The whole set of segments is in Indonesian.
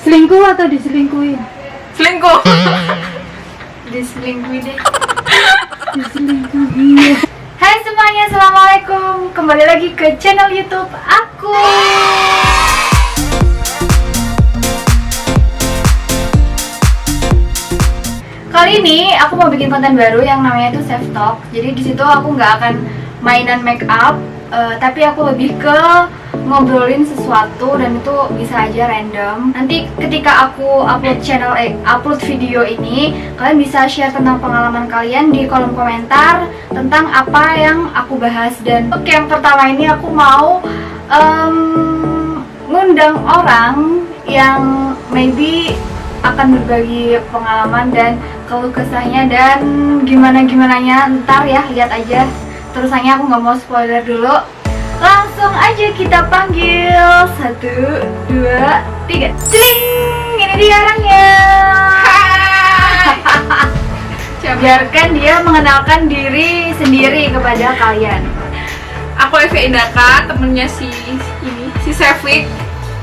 Selingkuh atau diselingkuhin? Selingkuh. Diselingkuhin deh. Diselingkuhin. Hai semuanya, assalamualaikum. Kembali lagi ke channel YouTube aku. Kali ini aku mau bikin konten baru yang namanya itu self talk. Jadi di situ aku nggak akan mainan make up, tapi aku lebih ke ngobrolin sesuatu dan itu bisa aja random. Nanti ketika aku upload video ini, kalian bisa share tentang pengalaman kalian di kolom komentar tentang apa yang aku bahas. Dan untuk yang pertama ini aku mau ngundang orang yang maybe akan berbagi pengalaman dan keluh kesahnya dan gimana-gimananya. Ntar ya, lihat aja terusannya, aku nggak mau spoiler dulu. Langsung aja kita panggil. 1, 2, 3. Cling! Ini dia orangnya. Biarkan dia mengenalkan diri sendiri kepada kalian. Aku Evi Indaka, temennya si Sevik.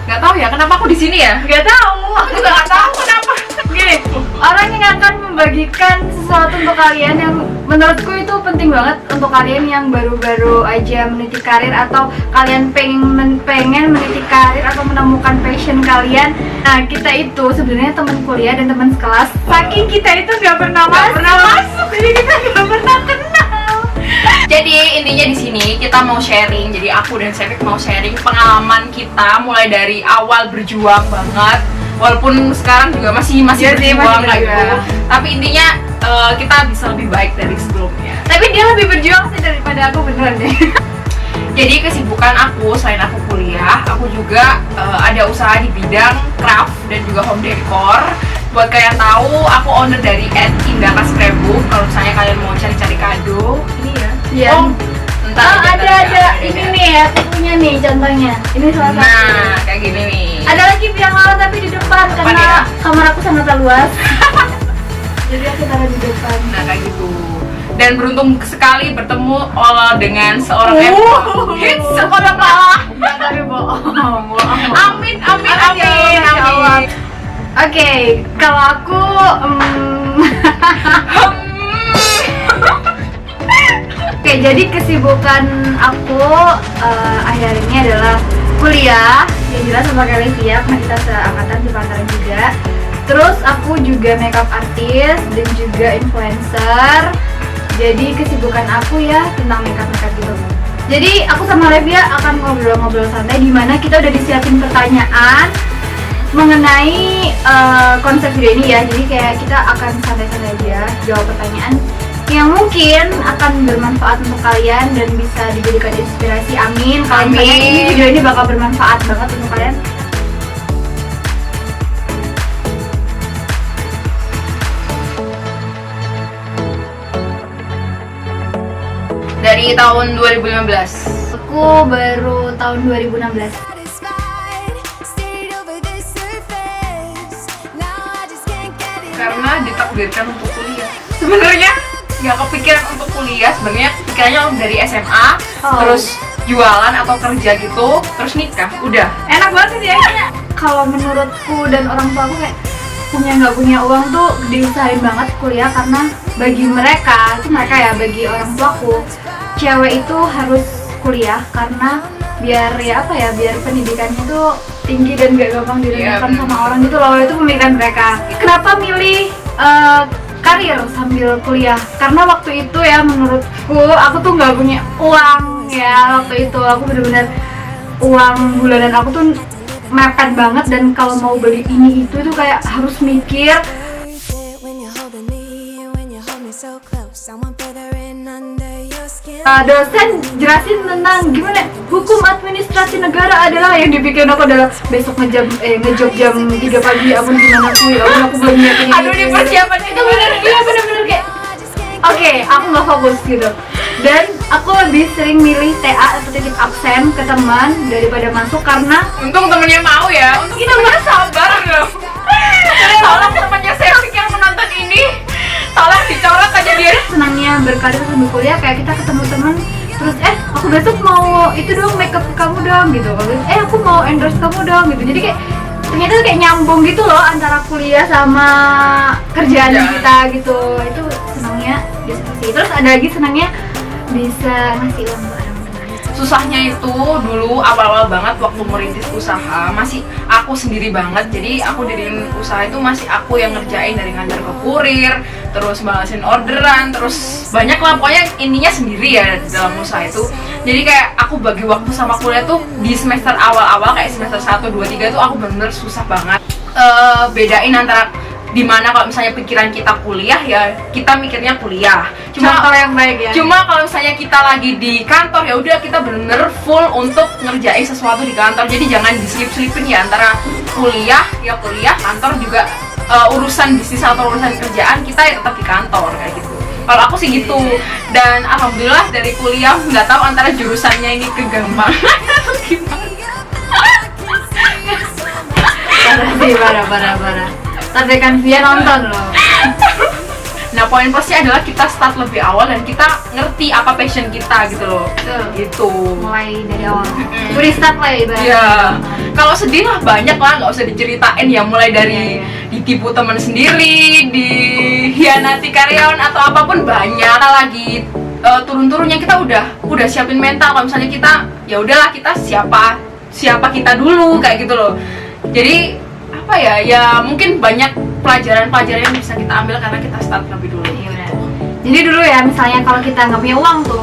Gak tahu ya kenapa aku di sini ya? Gak tahu. Aku juga gak tahu kenapa. Gini, orang yang akan membagikan sesuatu untuk kalian yang menurutku itu penting banget untuk kalian yang baru-baru aja meniti karir atau kalian pengen meniti karir atau menemukan passion kalian. Nah, kita itu sebenarnya teman kuliah dan teman sekelas. Saking kita itu nggak pernah masuk, jadi kita nggak pernah kenal. Jadi intinya di sini kita mau sharing. Jadi aku dan Sevik mau sharing pengalaman kita mulai dari awal berjuang banget. Walaupun sekarang juga masih berjuang kayak gitu. Tapi intinya kita bisa lebih baik dari sebelumnya. Tapi dia lebih berjuang sih daripada aku, beneran deh. Jadi kesibukan aku selain aku kuliah, aku juga ada usaha di bidang craft dan juga home decor. Buat kalian tahu, aku owner dari @indaka scrapbook. Kalau misalnya kalian mau cari-cari kado, ini ya. Iya. Oh, ada ini nih ya, tipunya nih contohnya. Ini salah satu. Nah, kayak gini nih. Ada lagi yang lain tapi di depan karena ya? kamar aku sangat luas. Jadi aku taruh di depan. Nah, kayak gitu. Dan beruntung sekali bertemu dengan seorang hits sekolah lah. Enggak, tapi bohong. Amin. Ya Allah. Oke, kalau aku Oke, jadi kesibukan aku akhir ini adalah kuliah. Yang jelas sama kayak Livia, karena kita seangkatan sepantaran juga. Terus aku juga makeup artist dan juga influencer. Jadi kesibukan aku ya tentang makeup gitu. Jadi aku sama Livia akan ngobrol-ngobrol santai, di mana kita udah disiapin pertanyaan mengenai konsep video ini ya. Jadi kayak kita akan santai-santai aja jawab pertanyaan yang mungkin akan bermanfaat untuk kalian dan bisa dijadikan inspirasi. Amin. Kalau misalnya ini video ini bakal bermanfaat banget untuk kalian. Dari tahun 2015. Aku baru tahun 2016. Karena ditakdirkan untuk kuliah. Sebenarnya nggak kepikiran untuk kuliah, sebenarnya pikirannya dari SMA, terus jualan atau kerja gitu, terus nikah, udah enak banget sih ya. Kalau menurutku dan orang tua aku kayak nggak punya uang tuh diusahain banget kuliah, karena bagi mereka ya, bagi orang tuaku, cewek itu harus kuliah karena biar biar pendidikannya tuh tinggi dan gak gampang direndahkan sama orang gitu loh. Itu pemikiran mereka. Kenapa milih karir sambil kuliah? Karena waktu itu ya, menurutku aku tuh nggak punya uang ya. Waktu itu aku bener-bener uang bulanan aku tuh mepet banget, dan kalau mau beli ini itu tuh kayak harus mikir. Dosen jelasin tentang gimana hukum administrasi negara adalah yang dipikirin aku adalah besok ngejob jam 3 pagi. Ampun, gimana aku belum nyiapin ini. Aduh, di persiapan itu bener-bener kayak oke, aku nggak fokus gitu. Dan aku lebih sering milih TA atau titip absen ke teman daripada masuk, karena untung temennya mau ya. Untuk kita nggak sabar loh. Tolong temannya Sevik yang menonton ini, tolong dicoret aja dia. Senangnya berkarir sambil kuliah kayak kita ketemu teman, terus aku besok mau itu dong, makeup kamu dong gitu. Aku mau endorse kamu dong gitu. Jadi kayak ternyata tuh kayak nyambung gitu loh antara kuliah sama kerjaan kita gitu. Itu senangnya di situ. Terus ada lagi senangnya bisa ngasih uang buat orang tua. Susahnya itu dulu awal-awal banget waktu merintis usaha masih aku sendiri banget, jadi aku diriin usaha itu masih aku yang ngerjain dari ngantar ke kurir, terus balasin orderan, terus banyak lah pokoknya intinya sendiri ya dalam usaha itu. Jadi kayak aku bagi waktu sama kuliah tuh di semester awal-awal kayak semester 1, 2, 3 tuh aku bener-bener susah banget bedain antara dimana kalau misalnya pikiran kita kuliah ya kita mikirnya kuliah. Contoh yang baik ya. Cuma kalau misalnya kita lagi di kantor ya udah kita bener-bener full untuk ngerjain sesuatu di kantor. Jadi jangan diselip-selipin ya antara kuliah ya kuliah, kantor juga urusan bisnis atau urusan kerjaan kita ya tetap di kantor kayak gitu. Kalau aku sih gitu. Dan alhamdulillah dari kuliah nggak tahu antara jurusannya ini kegampangan atau gimana. Parah. Tapi kan dia nonton loh. Nah poin plusnya adalah kita start lebih awal dan kita ngerti apa passion kita gitu loh. Betul. Gitu. Mulai dari awal. Udah start lah ibaratnya. Iya. Kalau sedih lah banyak lah, nggak usah diceritain ya. Mulai dari ditipu teman sendiri, dihianati karyawan atau apapun banyak. Kita lagi turun-turunnya kita udah siapin mental. Kalau misalnya kita ya udahlah kita siapa kita dulu kayak gitu loh. Jadi apa ya mungkin banyak pelajaran-pelajaran yang bisa kita ambil karena kita start lebih dulu. Iya. Jadi dulu ya misalnya kalau kita nggak punya uang tuh,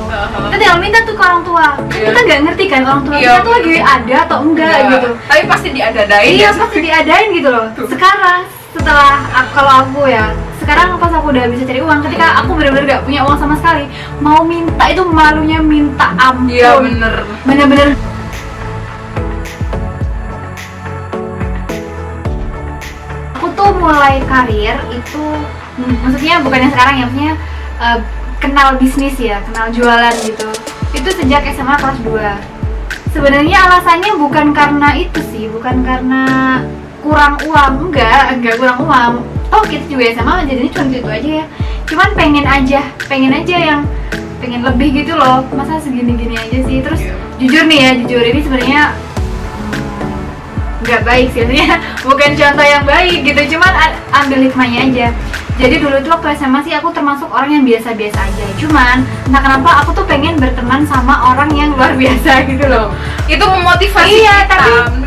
kita tinggal minta tuh ke orang tua. Kan kita nggak ngerti kan orang tua kita tuh lagi ada atau enggak gitu. Tapi pasti diadadain. Iya pasti diadain gitu loh. Sekarang setelah kalau aku ya, sekarang pas aku udah bisa cari uang, ketika aku benar-benar nggak punya uang sama sekali, mau minta itu malunya minta ampun. Iya bener. Mulai karir itu maksudnya bukan yang sekarang ya, maksudnya kenal bisnis ya, kenal jualan gitu. Itu sejak SMA kelas 2. Sebenarnya alasannya bukan karena itu sih, bukan karena kurang uang, enggak kurang uang. Oh kita juga SMA jadinya cuma itu aja ya. Cuman pengen aja yang pengen lebih gitu loh. Masa segini-gini aja sih. Terus jujur ini sebenarnya nggak baik sih, bukan contoh yang baik gitu, cuman ambil hikmahnya aja. Jadi dulu tuh waktu SMA sih aku termasuk orang yang biasa-biasa aja, cuman entah kenapa aku tuh pengen berteman sama orang yang luar biasa gitu loh. Itu memotivasi iya, kita.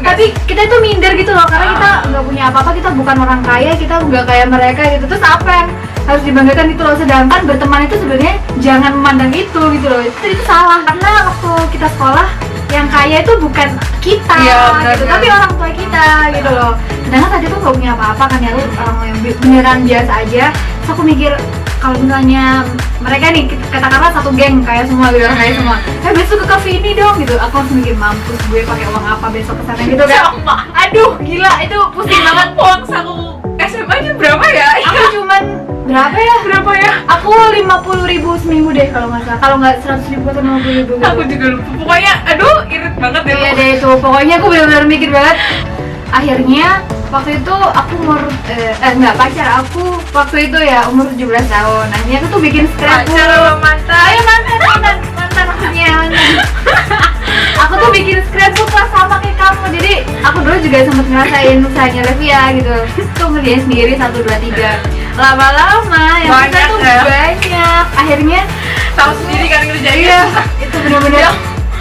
tapi kita tuh minder gitu loh, karena kita nggak punya apa-apa, kita bukan orang kaya, kita nggak kayak mereka gitu. Terus apa yang harus dibanggakan gitu loh, sedangkan berteman itu sebenarnya jangan memandang itu gitu loh. Itu salah, karena waktu kita sekolah yang kaya itu bukan kita gitu, tapi orang tua kita gitu loh. Sedangkan tadi tuh gak punya apa-apa kan ya, lu orang yang beneran biasa aja. Terus aku mikir kalau misalnya mereka nih katakanlah satu geng kaya semua gitu, kaya semua, besok ke cafe ini dong gitu, aku harus mikir mampus gue pakai uang apa besok ke sana gitu kan. Aduh gila, itu pusing banget. Uang saku SMA nya berapa ya? Aku cuman berapa ya? Aku 50.000 seminggu deh kalau nggak salah. Kalau nggak 100.000 atau 50.000 gitu. Aku juga lupa. Pokoknya, aduh, irit banget deh. Iya deh itu. Pokoknya aku benar-benar mikir banget. Akhirnya waktu itu aku nggak pacar aku waktu itu ya umur 17 tahun. Akhirnya aku tuh bikin scrapbook. Pacar sama mantan. Ayo mantan maksudnya mantan. Aku tuh bikin scrapbook lah sama kayak kamu. Jadi aku dulu juga sempat ngerasain usahanya Levia gitu. Tuh ngerjain sendiri 1, 2, 3. Lama-lama yang kita tuh banyak. Akhirnya tahu sendiri kan ngerjain. Iya, itu benar-benar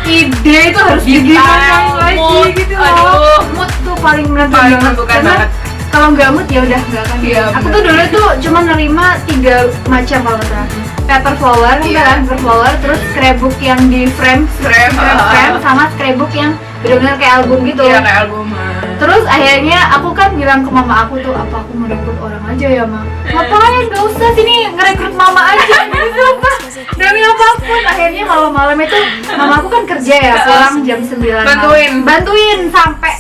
ide itu harus digimana lagi gitu loh. Mood tuh paling menentukan banget. Kalau nggak mood ya udah nggak akan. Iya, aku tuh dulu tuh cuma nerima 3 macam kalau nggak salah. Paper flower, paper flower, terus scrapbook yang di frame, sama scrapbook yang benar-benar kayak album gitu. Iya kayak album. Terus akhirnya aku kan bilang ke mama aku tuh, apa aku merekrut orang aja ya ma? Ngapain, gak usah sini ngerekrut mama aja gitu apa? Demi apapun. Akhirnya kalau malam itu mama aku kan kerja ya, pulang jam 9 bantuin sampai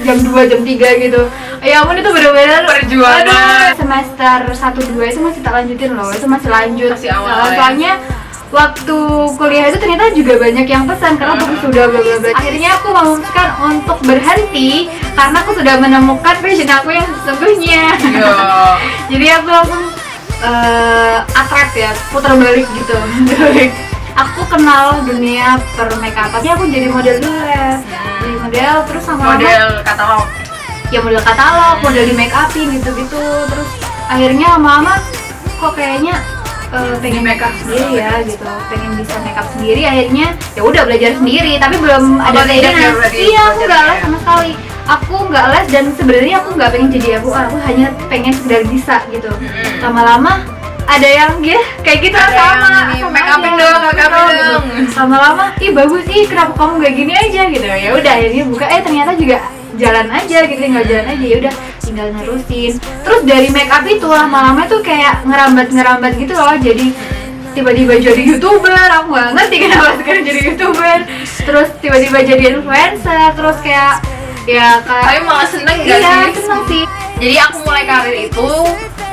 jam 2, jam 3 gitu. Ya ampun itu bener-bener perjuangan. Semester 1, 2 itu masih tak lanjutin loh, itu masih lanjut. Masih awal, soalnya waktu kuliah itu ternyata juga banyak yang pesan karena aku sudah bla bla bla. Akhirnya aku memutuskan untuk berhenti karena aku sudah menemukan passion aku yang sesungguhnya. Jadi aku langsung attract ya, putar balik gitu. Aku kenal dunia per make up. Tapi aku jadi model dulu ya. Jadi model terus sama model katalog. ya model katalog, model di make upin gitu-gitu. Terus akhirnya lama-lama kok kayaknya pengen make up sendiri ya gitu, pengen bisa make up sendiri. Akhirnya ya udah belajar sendiri, tapi belum ada training. Iya, aku nggak les sama sekali. Aku nggak les dan sebenarnya aku nggak pengen jadi aku hanya pengen sekedar bisa gitu. Lama-lama ada yang kayak gitu sama make upin dong, make upin dong. Lama-lama ih bagus sih, kenapa kamu nggak gini aja gitu. Ya udah akhirnya buka, ternyata juga jalan aja gitu, tinggal jalan aja, ya udah tinggal nerusin. Terus dari make up itu lama-lama tuh kayak ngerambat gitu loh, jadi tiba-tiba jadi YouTuber. Aku nggak ngerti kenapa sekarang jadi YouTuber, terus tiba-tiba jadi influencer, terus kayak ya tapi malah seneng gak iya, sih? seneng sih. Jadi aku mulai karir itu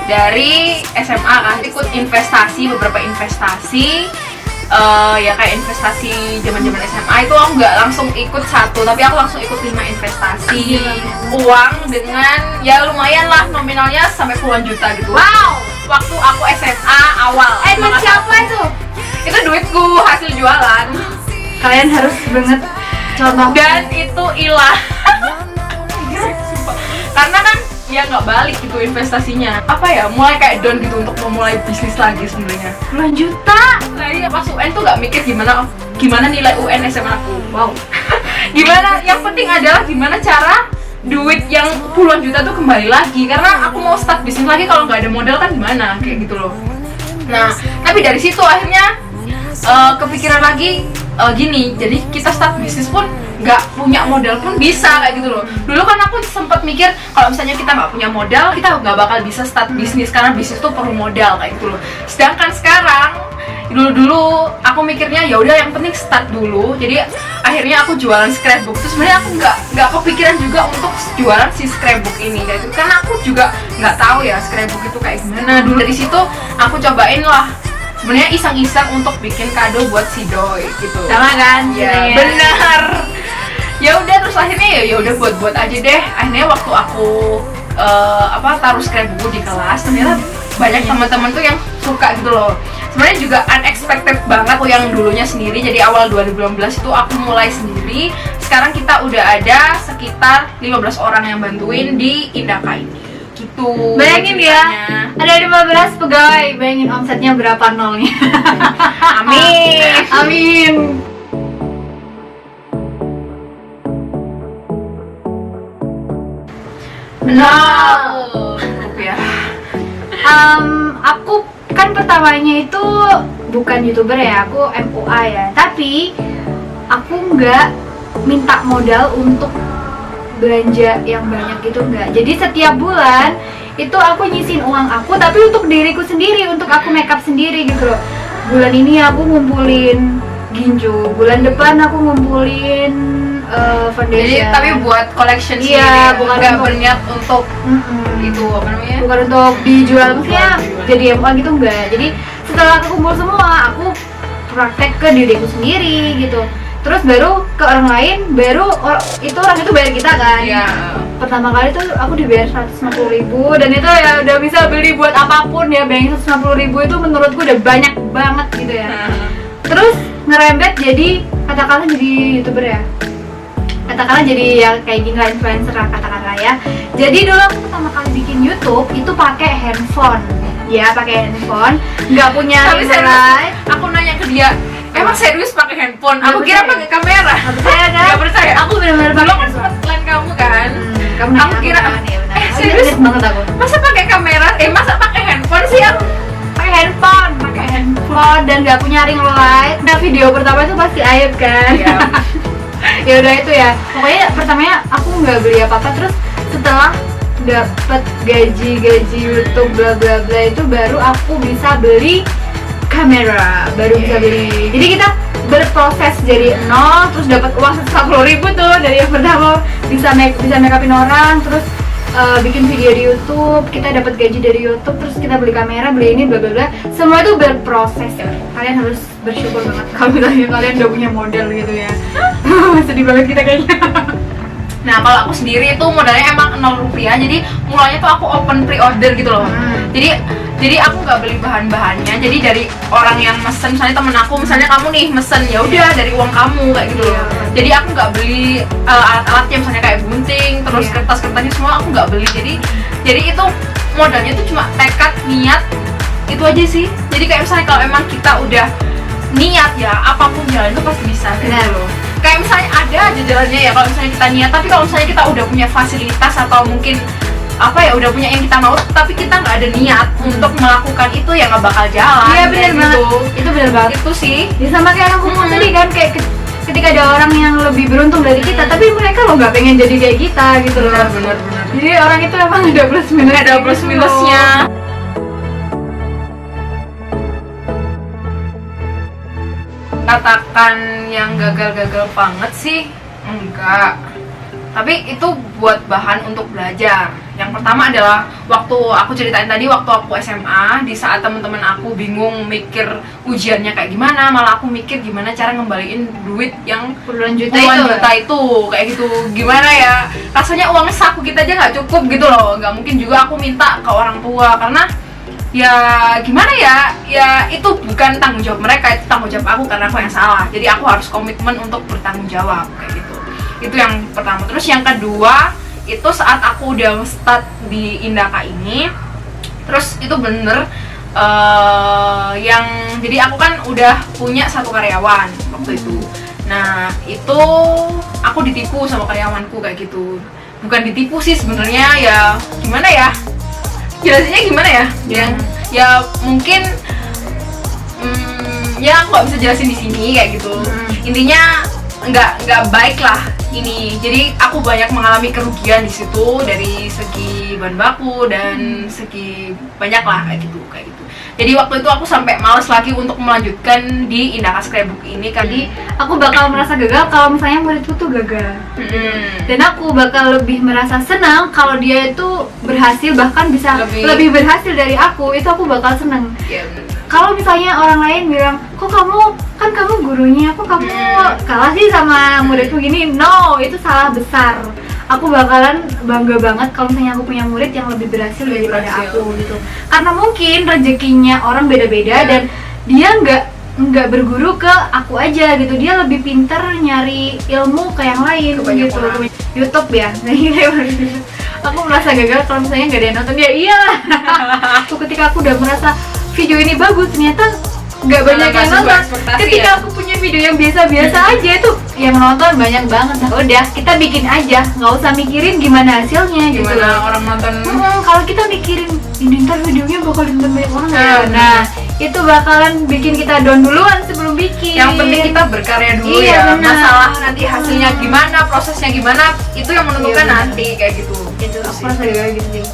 dari SMA kan, ikut investasi, beberapa investasi. Ya kayak investasi zaman-zaman SMA itu aku nggak langsung ikut satu, tapi aku langsung ikut 5 investasi uang dengan ya lumayan lah, nominalnya sampai puluhan juta gitu. Wow, Waktu aku SMA awal. duit siapa itu? Itu duitku hasil jualan. Kalian harus banget contoh. Dan itu hilang. Karena kan ya nggak balik gitu investasinya. Apa ya, mulai kayak down gitu untuk memulai bisnis lagi sebenarnya. Puluhan juta. Nah iya, pas UN tuh nggak mikir gimana nilai UN SMA aku. Wow. Gimana, yang penting adalah gimana cara duit yang puluhan juta tuh kembali lagi, karena aku mau start bisnis lagi, kalau nggak ada modal kan gimana, kayak gitu loh. Nah tapi dari situ akhirnya kepikiran lagi gini, jadi kita start bisnis pun nggak punya modal pun bisa, kayak gitu loh. Dulu kan aku sempat mikir kalau misalnya kita nggak punya modal, kita nggak bakal bisa start bisnis, karena bisnis tuh perlu modal, kayak gitu loh. Sedangkan sekarang, dulu aku mikirnya ya udah yang penting start dulu. Jadi akhirnya aku jualan scrapbook. Terus sebenarnya aku nggak kepikiran juga untuk jualan si scrapbook ini, kayak gitu. Karena aku juga nggak tahu ya scrapbook itu kayak gimana. Dulu dari situ aku cobain lah, sebenarnya iseng-iseng untuk bikin kado buat si doi gitu. Sama kan? Ya, benar. Ya udah, terus akhirnya ya udah buat aja deh. Akhirnya waktu aku taruh scrapbook di kelas, ternyata banyak teman-teman tuh yang suka gitu loh. Sebenarnya juga unexpected banget aku yang dulunya sendiri. Jadi awal 2018 itu aku mulai sendiri. Sekarang kita udah ada sekitar 15 orang yang bantuin di Indaka ini. Gitu. Bayangin ya, ada 15 pegawai, bayangin omsetnya berapa nolnya. Amin. Amin. Ya. Aku kan pertamanya itu bukan YouTuber ya, aku MUA ya. Tapi aku nggak minta modal untuk belanja yang banyak gitu, nggak. Jadi setiap bulan itu aku nyisin uang aku, tapi untuk diriku sendiri, untuk aku makeup sendiri gitu loh. Bulan ini aku ngumpulin ginjo, bulan depan aku ngumpulin foundation. Jadi tapi buat collection sendiri. Iya, bukan nggak untuk berniat untuk itu apa namanya? bukan untuk dijual, maksudnya jadi MUA gitu, enggak. Jadi setelah aku kumpul semua, aku praktek ke diriku sendiri gitu. Terus baru ke orang lain, itu orang itu bayar kita kan. Iya. Pertama kali tuh aku dibayar 150.000 dan itu ya udah bisa beli buat apapun ya. Bayangin 150.000 itu menurutku udah banyak banget gitu ya. Terus ngerembet jadi katakanlah jadi YouTuber ya. Katakanlah jadi ya kayak gini lah, influencer lah katakanlah ya. Jadi dulu aku pertama kali bikin YouTube itu pakai handphone. Ya, pakai handphone, nggak punya Tapi light. aku nanya ke dia, emang serius pakai handphone? Aku Nggak kira percaya. pakai kamera. Nggak percaya kan? Nggak percaya. Aku benar-benar Dulu pakai kan handphone. sempat plan kamu kan. Kamu Aku nanya kira, kan, ya benar. Aku serius? inget banget aku. Masa pakai kamera? Masa pakai handphone sih? Aku Pakai handphone dan nggak punya ring light. Nah, video pertama itu pasti aib kan. Iya. Ya udah itu ya. Pokoknya pertamanya aku nggak beli apa-apa, terus setelah dapat gaji YouTube bla bla bla itu baru aku bisa beli kamera, baru bisa beli. Jadi kita berproses dari nol, terus dapat uang 150.000 tuh dari yang pertama bisa make upin orang, terus bikin video di YouTube, kita dapat gaji dari YouTube, terus kita beli kamera, beli ini bla bla bla. Semua itu berproses ya. Kalian harus bersyukur banget kalau misalnya kalian udah punya modal gitu ya. Sedih banget kita kayaknya. Nah, kalau aku sendiri itu modalnya emang 0 rupiah, jadi mulanya tuh aku open pre-order gitu loh. Jadi aku nggak beli bahan-bahannya, jadi dari orang yang mesen, misalnya temen aku, misalnya kamu nih mesen, ya udah dari uang kamu kayak gitu loh. Jadi aku nggak beli alat-alatnya, misalnya kayak gunting, terus kertas-kertasnya semua aku nggak beli. Jadi itu modalnya itu cuma tekad, niat, itu aja sih. Jadi kayak misalnya kalau emang kita udah niat ya, apapun jalan itu pasti bisa kayak gitu loh. Kayak misalnya ada aja jalannya ya kalau misalnya kita niat, tapi kalau misalnya kita udah punya fasilitas atau mungkin apa ya, udah punya yang kita mau tapi kita nggak ada niat untuk melakukan itu, ya nggak bakal jalan. Iya benar banget, itu benar banget. Itu sih ya sama kayak aku ngomong tadi kan, kayak ketika ada orang yang lebih beruntung dari kita tapi mereka lo nggak pengen jadi kayak kita gitu loh. benar. Jadi orang itu emang ada plus minus, Ada plus minusnya. Katakan yang gagal-gagal banget sih enggak, tapi itu buat bahan untuk belajar. Yang pertama adalah waktu aku ceritain tadi, waktu aku SMA, di saat teman-teman aku bingung mikir ujiannya kayak gimana, malah aku mikir gimana cara ngembaliin duit yang puluhan juta itu kayak gitu. Gimana ya, rasanya uangnya saku kita aja nggak cukup gitu loh. Nggak mungkin juga aku minta ke orang tua, karena ya gimana ya itu bukan tanggung jawab mereka, itu tanggung jawab aku karena aku yang salah. Jadi aku harus komitmen untuk bertanggung jawab kayak gitu. Itu yang pertama. Terus yang kedua, itu saat aku udah start di Indaka ini, terus itu bener jadi aku kan udah punya 1 karyawan waktu itu. Nah itu aku ditipu sama karyawanku kayak gitu. Bukan ditipu sih sebenarnya, ya gimana ya, jelasinnya gimana ya, ya mungkin ya aku nggak bisa jelasin di sini kayak gitu. Intinya nggak baik lah ini. Jadi aku banyak mengalami kerugian di situ dari segi bahan baku dan segi banyak lah kayak gitu. Jadi waktu itu aku sampai males lagi untuk melanjutkan di Indaka Scrapbook ini. Jadi aku bakal merasa gagal kalau misalnya muridku tuh gagal. Dan aku bakal lebih merasa senang kalau dia itu berhasil, bahkan bisa lebih berhasil dari aku. Itu aku bakal senang. Kalau misalnya orang lain bilang, kok kamu gurunya, kok kamu kalah sih sama muridku gini, no, itu salah besar. Aku bakalan bangga banget kalau misalnya aku punya murid yang lebih berhasil daripada aku gitu. Karena mungkin rezekinya orang beda-beda dan dia nggak berguru ke aku aja gitu. Dia lebih pintar nyari ilmu ke yang lain gitu. Orang. YouTube ya. Aku merasa gagal kalau misalnya nggak ada yang nonton. Ya iyalah. Ketika aku udah merasa video ini bagus, ternyata nggak banyak yang nonton. Ketika aku punya video yang biasa-biasa aja, itu yang nonton banyak banget. Nah udah, kita bikin aja, nggak usah mikirin gimana hasilnya gitu. Gimana orang nonton. Kalau kita mikirin ini ntar videonya bakal ditonton banyak orang ya. Nah itu bakalan bikin kita down duluan sebelum bikin. Yang penting kita berkarya dulu ya. Masalah nanti hasilnya gimana, prosesnya gimana, itu yang menentukan nanti kayak gitu. Itu aku rasa juga gitu sih.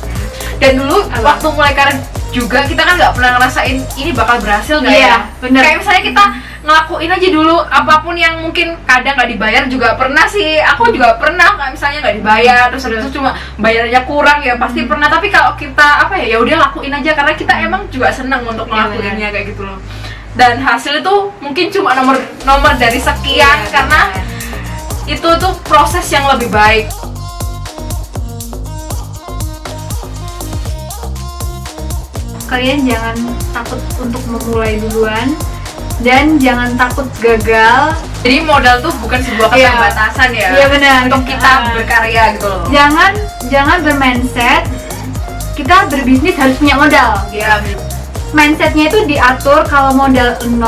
Dan dulu waktu mulai karir juga kita kan nggak pernah ngerasain ini bakal berhasil nggak ya? Bener. Kayak misalnya kita ngelakuin aja dulu apapun yang mungkin kadang nggak dibayar juga pernah sih. Aku juga pernah kayak misalnya nggak dibayar, terus itu cuma bayarnya kurang ya pasti pernah. Tapi kalau kita apa ya udah lakuin aja karena kita emang juga senang untuk ngelakuinnya kayak gitu loh. Dan hasil itu mungkin cuma nomor dari sekian karena itu tuh proses yang lebih baik. Kalian jangan takut untuk memulai duluan dan jangan takut gagal. Jadi modal tuh bukan sebuah keterbatasan ya. Iya benar. Untuk kita berkarya gitu loh. Jangan bermindset kita berbisnis harus punya modal. Iya. Mindsetnya itu diatur kalau modal 0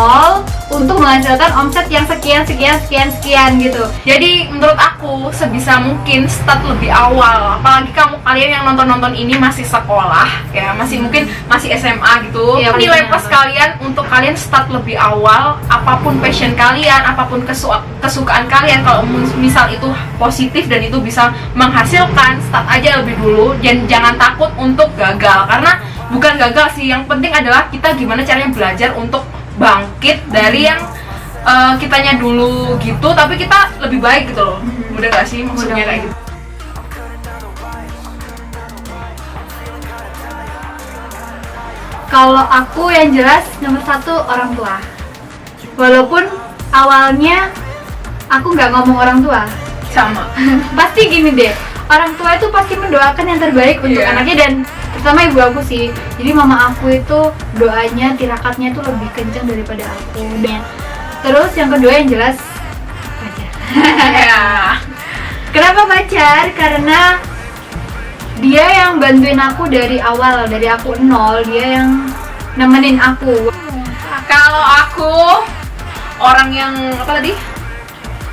untuk menghasilkan omset yang sekian gitu. Jadi menurut aku sebisa mungkin start lebih awal. Apalagi kalian yang nonton ini masih sekolah ya, masih SMA gitu. Ya, nilai plus kalian untuk kalian start lebih awal. Apapun passion kalian, apapun kesukaan kalian, kalau misal itu positif dan itu bisa menghasilkan, start aja lebih dulu. Dan jangan takut untuk gagal, karena bukan gagal sih, yang penting adalah kita gimana caranya belajar untuk bangkit dari yang kitanya dulu gitu, tapi kita lebih baik gitu loh. Udah gak sih maksudnya kayak gitu? Kalau aku yang jelas nomor 1 orang tua. Walaupun awalnya aku nggak ngomong orang tua, sama. pasti gini deh, orang tua itu pasti mendoakan yang terbaik untuk anaknya dan Pertama ibu aku sih. Jadi mama aku itu doanya, tirakatnya tuh lebih kencang daripada aku. Dan terus yang kedua yang jelas pacar. Ya. Kenapa pacar? Karena dia yang bantuin aku dari awal, dari aku nol, dia yang nemenin aku. Kalau aku orang yang apa tadi?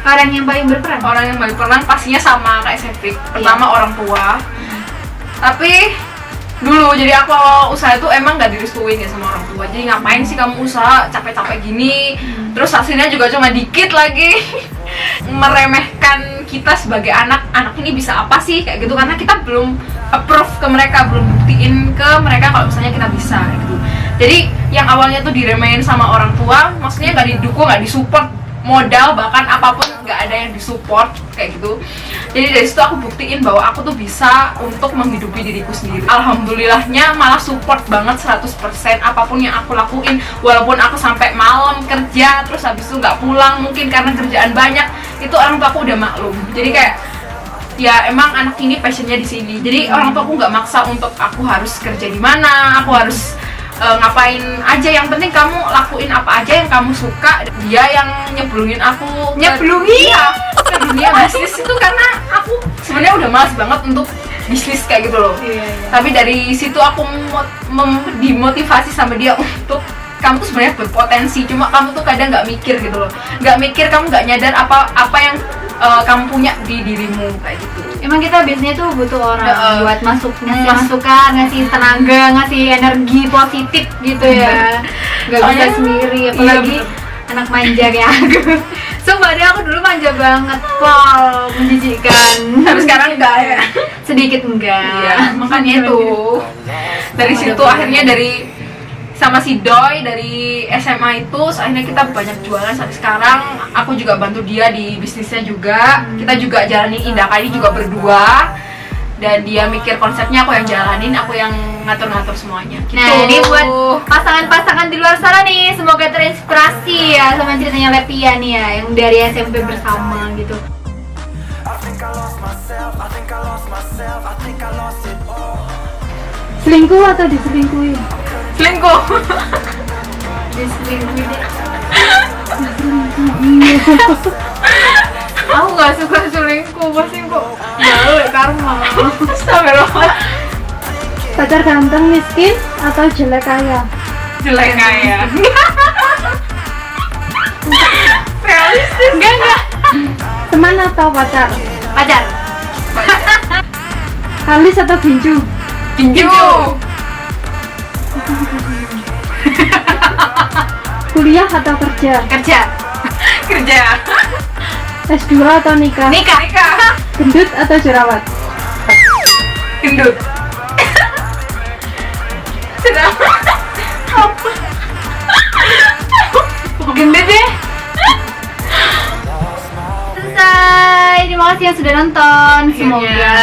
Orang yang paling berperan. Orang yang paling berperan pastinya sama kayak Sevik. Pertama orang tua. Tapi dulu jadi aku awal usaha itu emang nggak direstuin ya sama orang tua. Jadi ngapain sih kamu usaha capek-capek gini? Terus hasilnya juga cuma dikit lagi. Meremehkan kita sebagai anak ini bisa apa sih kayak gitu, karena kita belum approve ke mereka, belum buktiin ke mereka kalau misalnya kita bisa kayak gitu. Jadi yang awalnya tuh diremehin sama orang tua, maksudnya nggak didukung, nggak disupport modal, bahkan apapun nggak ada yang disupport kayak gitu. Jadi dari situ aku buktiin bahwa aku tuh bisa untuk menghidupi diriku sendiri. Alhamdulillahnya malah support banget 100% apapun yang aku lakuin, walaupun aku sampai malam kerja terus habis itu nggak pulang mungkin karena kerjaan banyak, itu orang tua aku udah maklum. Jadi kayak ya emang anak ini passionnya di sini. Jadi orang tua aku nggak maksa untuk aku harus kerja di mana, aku harus ngapain aja, yang penting kamu lakuin apa aja yang kamu suka. Dia yang nyebelungin aku ke dunia bisnis itu, karena aku sebenarnya udah malas banget untuk bisnis kayak gitu loh. Tapi dari situ aku dimotivasi sama dia untuk kamu tuh sebenarnya berpotensi, cuma kamu tuh kadang nggak mikir gitu loh, kamu nggak nyadar apa yang kamu punya di dirimu kayak gitu. Emang kita biasanya tuh butuh orang buat ngasih masukan, ngasih tenaga, ngasih energi positif gitu ya. Gak bisa sendiri, apalagi anak manja kayak aku. Sumpah deh, aku dulu manja banget, Pol, menjijikan. Tapi sekarang enggak ya? Sedikit enggak. Iya, makanya itu. Dari situ akhirnya sama si Doi dari SMA itu, akhirnya kita banyak jualan sampai sekarang. Aku juga bantu dia di bisnisnya juga. Kita juga jalanin Indah Kali juga berdua. Dan dia mikir konsepnya, aku yang jalanin, aku yang ngatur-ngatur semuanya gitu. Nah, ini buat pasangan-pasangan di luar sana nih, semoga terinspirasi ya sama ceritanya Levia nih ya, yang dari SMP bersama gitu. Selingkuh atau diselingkuhi? Selingkuh. Diselingkuhi deh. Aku gak suka selingkuh, pasti kok malu ya karma. Astagfirullah. Pacar ganteng miskin atau jelek kaya? Jelek kaya. Realistis. Enggak. Teman atau pacar? Pacar. Halis atau ginju? Ginju. Kuliah atau kerja? Kerja. Kerja. S2 atau nikah? Nikah. Gendut atau jerawat? Gendut. Jerawat. Apa? Gendut deh. Selesai. Terima kasih yang sudah nonton. Semoga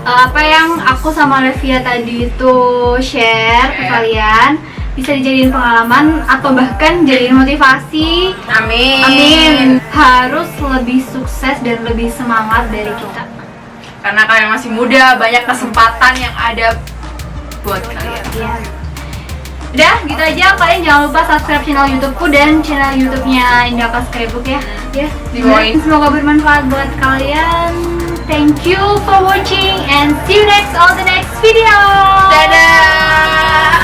apa yang aku sama Levia tadi itu share ke kalian bisa dijadiin pengalaman atau bahkan jadiin motivasi. Amin. Amin. Harus lebih sukses dan lebih semangat dari kita. Karena kalian masih muda, banyak kesempatan yang ada buat kalian. Iya. Udah, gitu aja. Kalian jangan lupa subscribe channel YouTubeku dan channel YouTube-nya Indaka Scrapbook ya. Ya. Dibawain. Semoga bermanfaat buat kalian. Thank you for watching and see you next on the next video. Dadah.